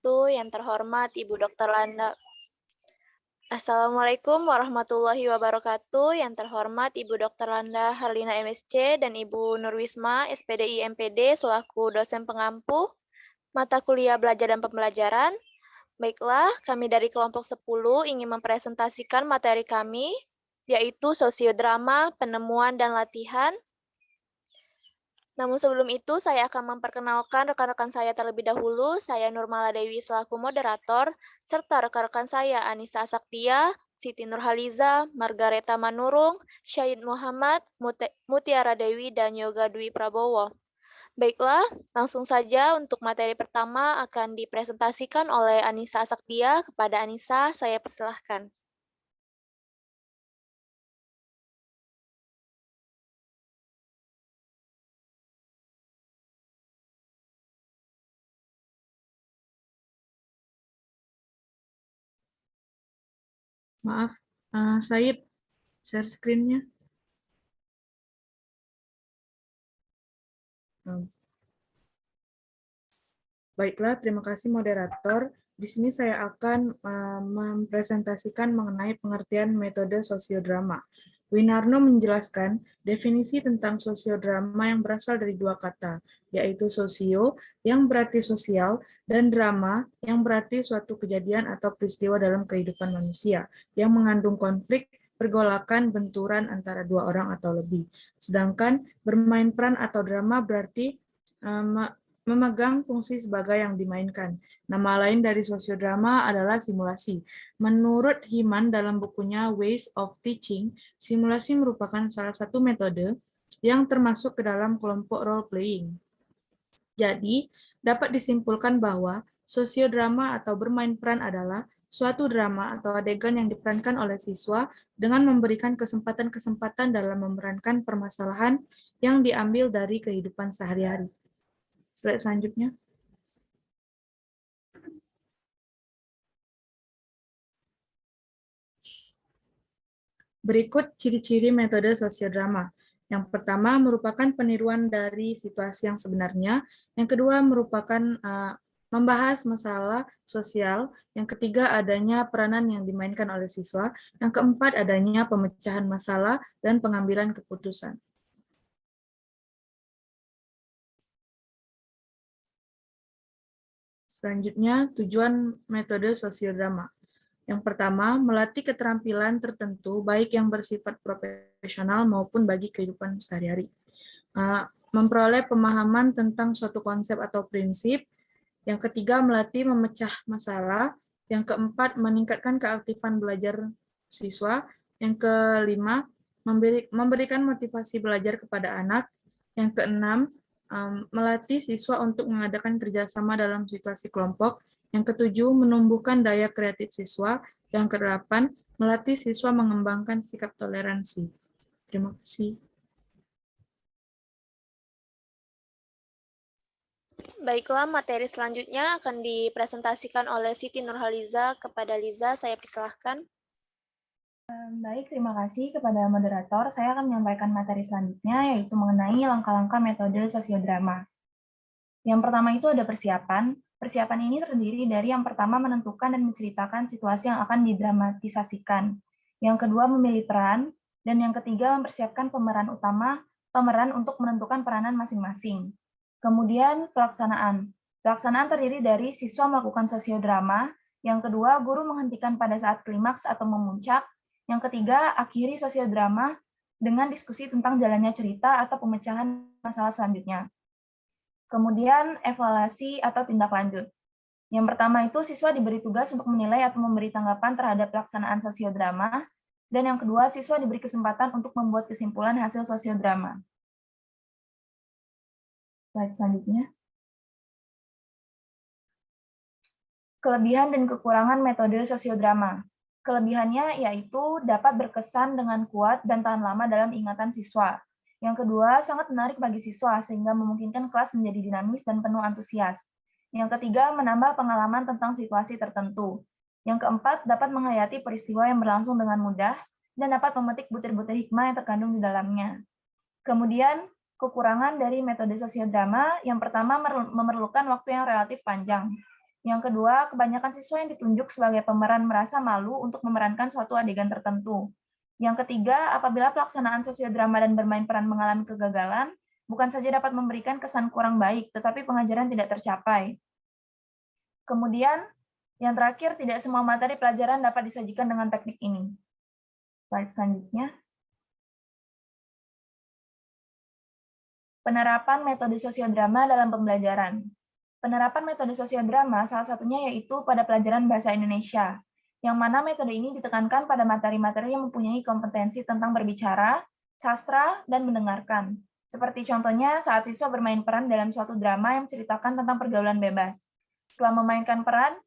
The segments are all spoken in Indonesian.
wabarakatuh. Yang terhormat Ibu Dr. Landa. Assalamualaikum warahmatullahi wabarakatuh. Yang terhormat Ibu Dr. Landa Harlina MSC dan Ibu Nurwisma SPDI MPD selaku dosen pengampu mata kuliah belajar dan pembelajaran. Baiklah, kami dari kelompok 10 ingin mempresentasikan materi kami, yaitu sosiodrama, penemuan, dan latihan. Namun sebelum itu, saya akan memperkenalkan rekan-rekan saya terlebih dahulu. Saya Nurmala Dewi selaku moderator, serta rekan-rekan saya Anissa Saktia, Siti Nurhaliza, Margareta Manurung, Syahid Muhammad, Mutiara Dewi, dan Yoga Dwi Prabowo. Baiklah, langsung saja untuk materi pertama akan dipresentasikan oleh Anissa Saktia. Kepada Anissa, saya persilahkan. Maaf, Said, share screen-nya. Baiklah, terima kasih moderator. Di sini saya akan mempresentasikan mengenai pengertian metode sosiodrama. Winarno menjelaskan definisi tentang sosiodrama yang berasal dari dua kata, yaitu sosio, yang berarti sosial, dan drama, yang berarti suatu kejadian atau peristiwa dalam kehidupan manusia, yang mengandung konflik, pergolakan, benturan antara dua orang atau lebih. Sedangkan bermain peran atau drama berarti memegang fungsi sebagai yang dimainkan. Nama lain dari sosiodrama adalah simulasi. Menurut Himan dalam bukunya Ways of Teaching, simulasi merupakan salah satu metode yang termasuk ke dalam kelompok role playing. Jadi, dapat disimpulkan bahwa sosiodrama atau bermain peran adalah suatu drama atau adegan yang diperankan oleh siswa dengan memberikan kesempatan-kesempatan dalam memerankan permasalahan yang diambil dari kehidupan sehari-hari. Slide selanjutnya. Berikut ciri-ciri metode sosiodrama. Yang pertama merupakan peniruan dari situasi yang sebenarnya. Yang kedua merupakan membahas masalah sosial. Yang ketiga adanya peranan yang dimainkan oleh siswa. Yang keempat adanya pemecahan masalah dan pengambilan keputusan. Selanjutnya, tujuan metode sosiodrama. Yang pertama, melatih keterampilan tertentu, baik yang bersifat profesional maupun bagi kehidupan sehari-hari. Memperoleh pemahaman tentang suatu konsep atau prinsip. Yang ketiga, melatih memecah masalah. Yang keempat, meningkatkan keaktifan belajar siswa. Yang kelima, memberikan motivasi belajar kepada anak. Yang keenam, melatih siswa untuk mengadakan kerjasama dalam situasi kelompok. Yang ketujuh, menumbuhkan daya kreatif siswa. Yang kedelapan, melatih siswa mengembangkan sikap toleransi. Terima kasih. Baiklah, materi selanjutnya akan dipresentasikan oleh Siti Nurhaliza. Kepada Liza, saya persilahkan. Baik, terima kasih kepada moderator. Saya akan menyampaikan materi selanjutnya, yaitu mengenai langkah-langkah metode sosiodrama. Yang pertama itu ada persiapan. Persiapan ini terdiri dari yang pertama menentukan dan menceritakan situasi yang akan didramatisasikan. Yang kedua memilih peran, dan yang ketiga mempersiapkan pemeran untuk menentukan peranan masing-masing. Kemudian pelaksanaan. Pelaksanaan terdiri dari siswa melakukan sosiodrama, yang kedua guru menghentikan pada saat klimaks atau memuncak, yang ketiga akhiri sosiodrama dengan diskusi tentang jalannya cerita atau pemecahan masalah selanjutnya. Kemudian evaluasi atau tindak lanjut. Yang pertama itu siswa diberi tugas untuk menilai atau memberi tanggapan terhadap pelaksanaan sosiodrama, dan yang kedua siswa diberi kesempatan untuk membuat kesimpulan hasil sosiodrama. Slide selanjutnya. Kelebihan dan kekurangan metode sosiodrama. Kelebihannya yaitu dapat berkesan dengan kuat dan tahan lama dalam ingatan siswa. Yang kedua, sangat menarik bagi siswa sehingga memungkinkan kelas menjadi dinamis dan penuh antusias. Yang ketiga, menambah pengalaman tentang situasi tertentu. Yang keempat, dapat menghayati peristiwa yang berlangsung dengan mudah dan dapat memetik butir-butir hikmah yang terkandung di dalamnya. Kemudian, kekurangan dari metode sosiodrama yang pertama memerlukan waktu yang relatif panjang. Yang kedua, kebanyakan siswa yang ditunjuk sebagai pemeran merasa malu untuk memerankan suatu adegan tertentu. Yang ketiga, apabila pelaksanaan sosiodrama dan bermain peran mengalami kegagalan, bukan saja dapat memberikan kesan kurang baik, tetapi pengajaran tidak tercapai. Kemudian, yang terakhir, tidak semua materi pelajaran dapat disajikan dengan teknik ini. Slide selanjutnya. Penerapan metode sosiodrama dalam pembelajaran. Penerapan metode sosiodrama salah satunya yaitu pada pelajaran bahasa Indonesia, yang mana metode ini ditekankan pada materi-materi yang mempunyai kompetensi tentang berbicara, sastra, dan mendengarkan. Seperti contohnya saat siswa bermain peran dalam suatu drama yang menceritakan tentang pergaulan bebas. Setelah memainkan peran,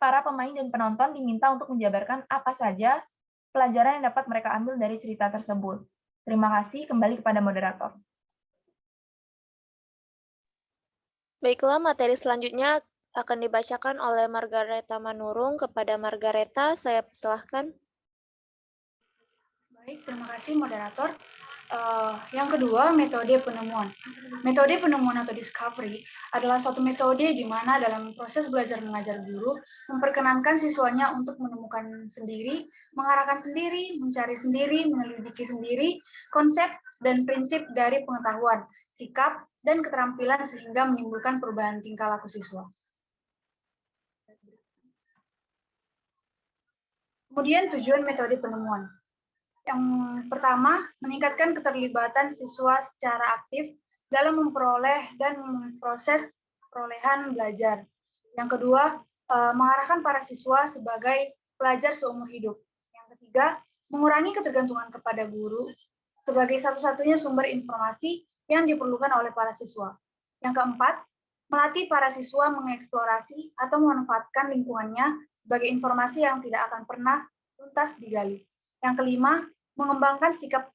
para pemain dan penonton diminta untuk menjabarkan apa saja pelajaran yang dapat mereka ambil dari cerita tersebut. Terima kasih, kembali kepada moderator. Baiklah, materi selanjutnya akan dibacakan oleh Margareta Manurung. Kepada Margareta, saya persilahkan. Baik, terima kasih moderator. Yang kedua, metode penemuan. Metode penemuan atau discovery adalah suatu metode di mana dalam proses belajar mengajar guru memperkenankan siswanya untuk menemukan sendiri, mengarahkan sendiri, mencari sendiri, menyelidiki sendiri konsep dan prinsip dari pengetahuan, sikap, dan keterampilan sehingga menimbulkan perubahan tingkah laku siswa. Kemudian tujuan metode penemuan. Yang pertama, meningkatkan keterlibatan siswa secara aktif dalam memperoleh dan memproses perolehan belajar. Yang kedua, mengarahkan para siswa sebagai pelajar seumur hidup. Yang ketiga, mengurangi ketergantungan kepada guru sebagai satu-satunya sumber informasi yang diperlukan oleh para siswa. Yang keempat, melatih para siswa mengeksplorasi atau memanfaatkan lingkungannya sebagai informasi yang tidak akan pernah tuntas digali. Yang kelima, mengembangkan sikap,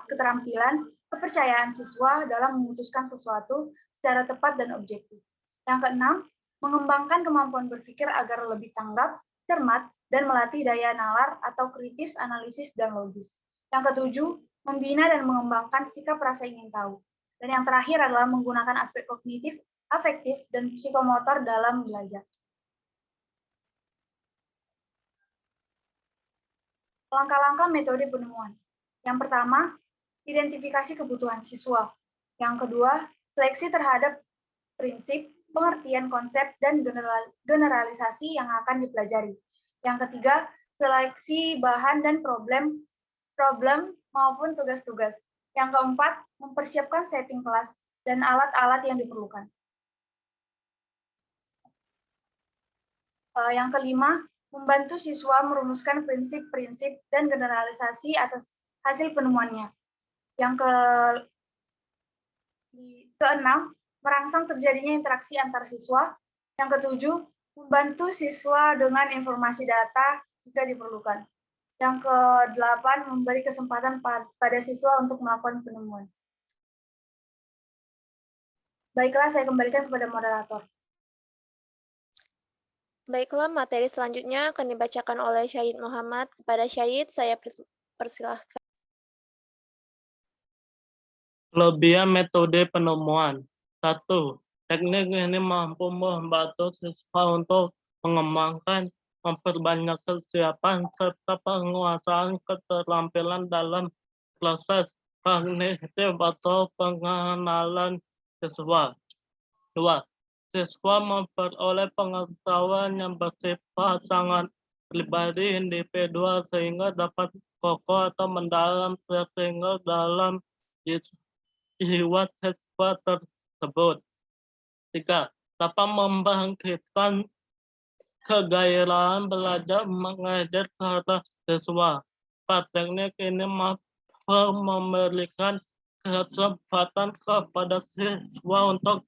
keterampilan, kepercayaan siswa dalam memutuskan sesuatu secara tepat dan objektif. Yang keenam, mengembangkan kemampuan berpikir agar lebih tanggap, cermat, dan melatih daya nalar atau kritis, analisis, dan logis. Yang ketujuh, membina dan mengembangkan sikap rasa ingin tahu. Dan yang terakhir adalah menggunakan aspek kognitif, afektif, dan psikomotor dalam belajar. Langkah-langkah metode penemuan. Yang pertama, identifikasi kebutuhan siswa. Yang kedua, seleksi terhadap prinsip, pengertian konsep, dan generalisasi yang akan dipelajari. Yang ketiga, seleksi bahan dan problem maupun tugas-tugas. Yang keempat, mempersiapkan setting kelas dan alat-alat yang diperlukan. Yang kelima, membantu siswa merumuskan prinsip-prinsip dan generalisasi atas hasil penemuannya. Yang keenam, merangsang terjadinya interaksi antar siswa. Yang ketujuh, membantu siswa dengan informasi data jika diperlukan. Yang kedelapan, memberi kesempatan pada siswa untuk melakukan penemuan. Baiklah, saya kembalikan kepada moderator. Baiklah, materi selanjutnya akan dibacakan oleh Syahid Muhammad. Kepada Syahid, saya persilahkan. Kelebihan metode penemuan. 1. Teknik ini mampu membantu siswa untuk mengembangkan, memperbanyak kesiapan, serta penguasaan keterampilan dalam proses kognitif atau pengenalan siswa. 2. Siswa memperoleh pengetahuan yang bersifat sangat pribadi individual sehingga dapat kokoh atau mendalam tertinggal dalam jiwa siswa tersebut. 3. Dapat membangkitkan kegairahan belajar mengajar pada siswa. 4. Teknik ini mampu memberikan kesempatan kepada siswa untuk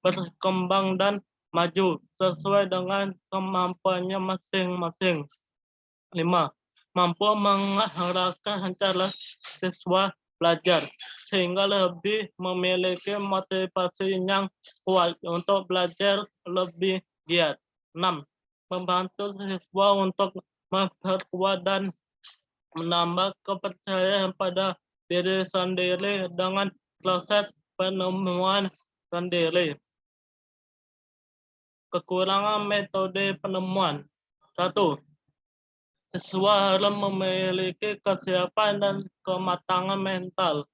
berkembang dan maju sesuai dengan kemampuannya masing-masing. 5. Mampu mengarahkan cara siswa belajar sehingga lebih memiliki motivasi yang kuat untuk belajar lebih giat. 6. Membantu siswa untuk memperkuat dan menambah kepercayaan pada diri sendiri dengan proses penemuan sendiri. kekurangan metode penemuan. 1. Siswa harus memiliki kesiapan dan kematangan mental.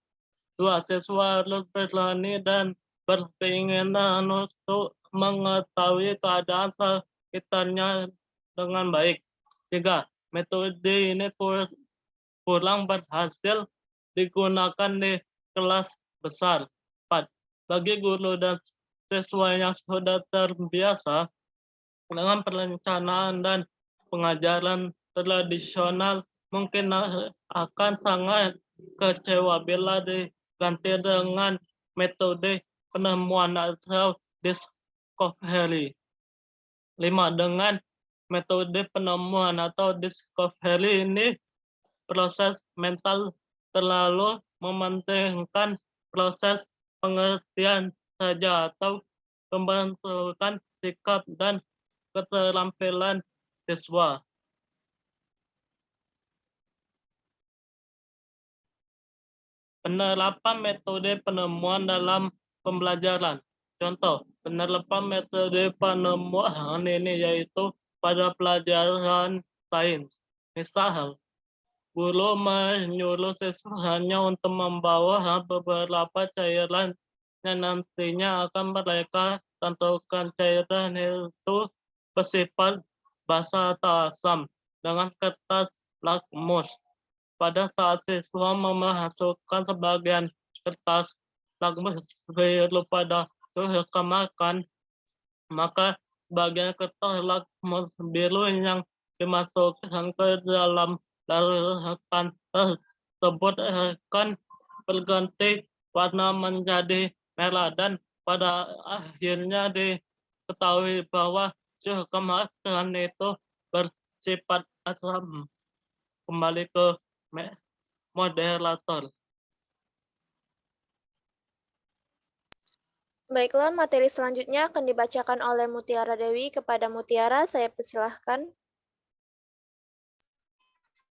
2. Siswa harus berani dan berkeinginan untuk mengetahui keadaan sekitarnya dengan baik. 3. Metode ini kurang berhasil digunakan di kelas besar. 4. Bagi guru dan siswa yang sudah terbiasa dengan perencanaan dan pengajaran tradisional, mungkin akan sangat kecewa bila diganti dengan metode penemuan atau discovery. 5. Dengan metode penemuan atau discovery ini, proses mental terlalu mementingkan proses pengertian saja atau pembentukan sikap dan keterampilan siswa. Penerapan metode penemuan dalam pembelajaran. Contoh, penerapan metode penemuan ini yaitu pada pelajaran sains. Misal, guru menyuruh siswanya untuk membawa beberapa cairan yang nantinya akan mereka tentukan. Cairan itu bersifat basa atau asam dengan kertas lakmus. Pada saat siswa memasukkan sebagian kertas lakmus biru pada suhu kemakan, maka sebagian kertas lakmus biru yang dimasukkan ke dalam larutan tersebut akan berganti warna menjadi merah, dan pada akhirnya diketahui bahwa suhu kemakan itu bersifat asam. Kembali ke moderator. Baiklah, materi selanjutnya akan dibacakan oleh Mutiara Dewi. Kepada Mutiara, saya persilahkan.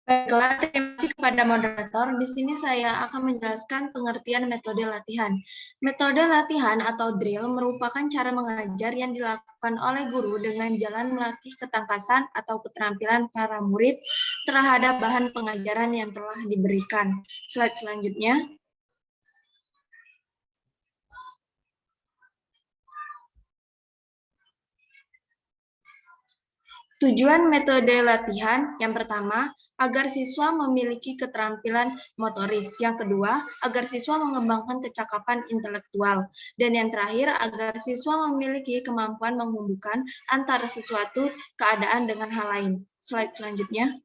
Baiklah, terima kasih kepada moderator. Di sini saya akan menjelaskan pengertian metode latihan. Metode latihan atau drill merupakan cara mengajar yang dilakukan oleh guru dengan jalan melatih ketangkasan atau keterampilan para murid terhadap bahan pengajaran yang telah diberikan. Slide selanjutnya. Tujuan metode latihan, yang pertama, agar siswa memiliki keterampilan motoris. Yang kedua, agar siswa mengembangkan kecakapan intelektual. Dan yang terakhir, agar siswa memiliki kemampuan menghubungkan antara sesuatu keadaan dengan hal lain. Slide selanjutnya.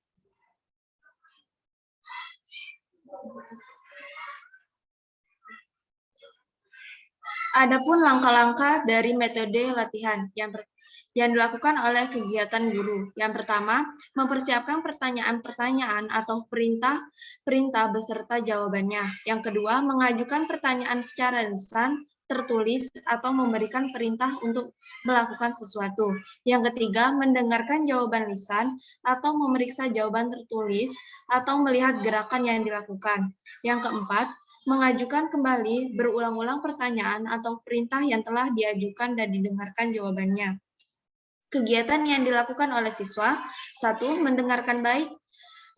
Adapun langkah-langkah dari metode latihan yang dilakukan oleh kegiatan guru. Yang pertama, mempersiapkan pertanyaan-pertanyaan atau perintah beserta jawabannya. Yang kedua, mengajukan pertanyaan secara lisan, tertulis, atau memberikan perintah untuk melakukan sesuatu. Yang ketiga, mendengarkan jawaban lisan atau memeriksa jawaban tertulis atau melihat gerakan yang dilakukan. Yang keempat, mengajukan kembali berulang-ulang pertanyaan atau perintah yang telah diajukan dan didengarkan jawabannya. Kegiatan yang dilakukan oleh siswa, 1. Mendengarkan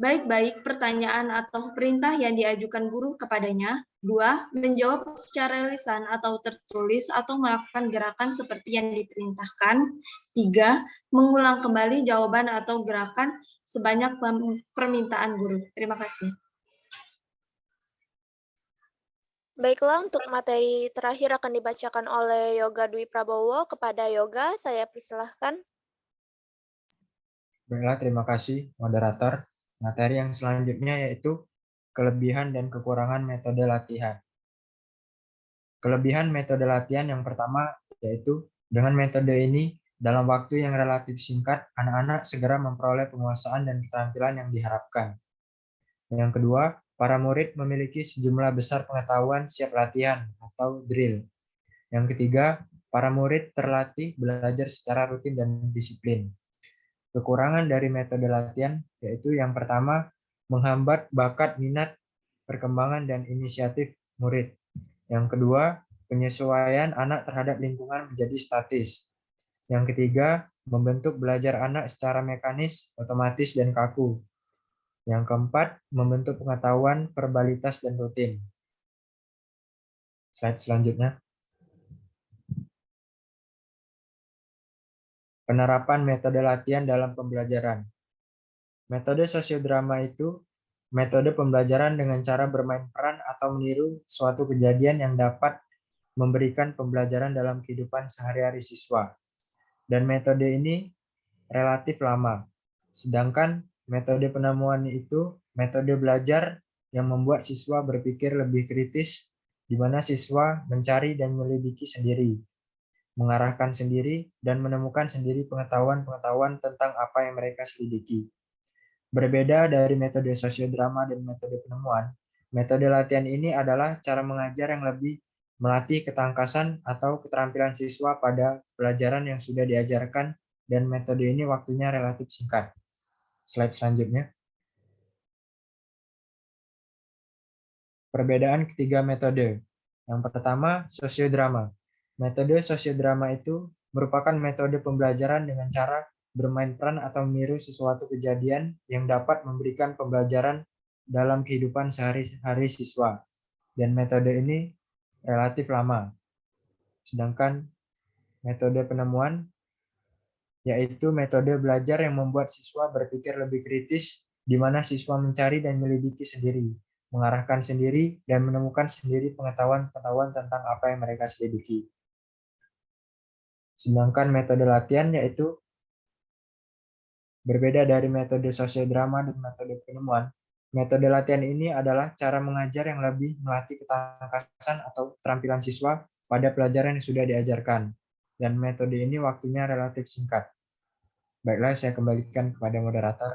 baik-baik pertanyaan atau perintah yang diajukan guru kepadanya. 2. Menjawab secara lisan atau tertulis atau melakukan gerakan seperti yang diperintahkan. 3. Mengulang kembali jawaban atau gerakan sebanyak permintaan guru. Terima kasih. Baiklah, untuk materi terakhir akan dibacakan oleh Yoga Dwi Prabowo. Kepada Yoga, saya persilahkan. Baiklah, terima kasih moderator. Materi yang selanjutnya yaitu kelebihan dan kekurangan metode latihan. Kelebihan metode latihan yang pertama yaitu dengan metode ini dalam waktu yang relatif singkat, anak-anak segera memperoleh penguasaan dan keterampilan yang diharapkan. Yang kedua, para murid memiliki sejumlah besar pengetahuan siap latihan atau drill. Yang ketiga, para murid terlatih belajar secara rutin dan disiplin. Kekurangan dari metode latihan yaitu yang pertama, menghambat bakat, minat, perkembangan, dan inisiatif murid. Yang kedua, penyesuaian anak terhadap lingkungan menjadi statis. Yang ketiga, membentuk belajar anak secara mekanis, otomatis, dan kaku. Yang keempat, membentuk pengetahuan, verbalitas, dan rutin. Slide selanjutnya. Penerapan metode latihan dalam pembelajaran. Metode sosiodrama itu metode pembelajaran dengan cara bermain peran atau meniru suatu kejadian yang dapat memberikan pembelajaran dalam kehidupan sehari-hari siswa. Dan metode ini relatif lama. Sedangkan metode penemuan itu metode belajar yang membuat siswa berpikir lebih kritis, di mana siswa mencari dan menyelidiki sendiri, mengarahkan sendiri, dan menemukan sendiri pengetahuan-pengetahuan tentang apa yang mereka selidiki. Berbeda dari metode sosiodrama dan metode penemuan, metode latihan ini adalah cara mengajar yang lebih melatih ketangkasan atau keterampilan siswa pada pelajaran yang sudah diajarkan, dan metode ini waktunya relatif singkat. Slide selanjutnya. Perbedaan ketiga metode. Yang pertama, sosiodrama. Metode sosiodrama itu merupakan metode pembelajaran dengan cara bermain peran atau meniru sesuatu kejadian yang dapat memberikan pembelajaran dalam kehidupan sehari-hari siswa. Dan metode ini relatif lama. Sedangkan metode penemuan yaitu metode belajar yang membuat siswa berpikir lebih kritis, di mana siswa mencari dan menyelidiki sendiri, mengarahkan sendiri, dan menemukan sendiri pengetahuan-pengetahuan tentang apa yang mereka selidiki. Sedangkan metode latihan yaitu berbeda dari metode sosiodrama dan metode penemuan. Metode latihan ini adalah cara mengajar yang lebih melatih ketangkasan atau keterampilan siswa pada pelajaran yang sudah diajarkan. Dan metode ini waktunya relatif singkat. Baiklah, saya kembalikan kepada moderator.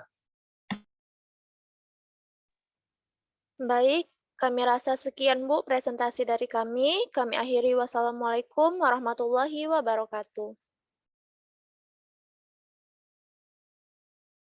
Baik, kami rasa sekian Bu presentasi dari kami. Kami akhiri wassalamualaikum warahmatullahi wabarakatuh.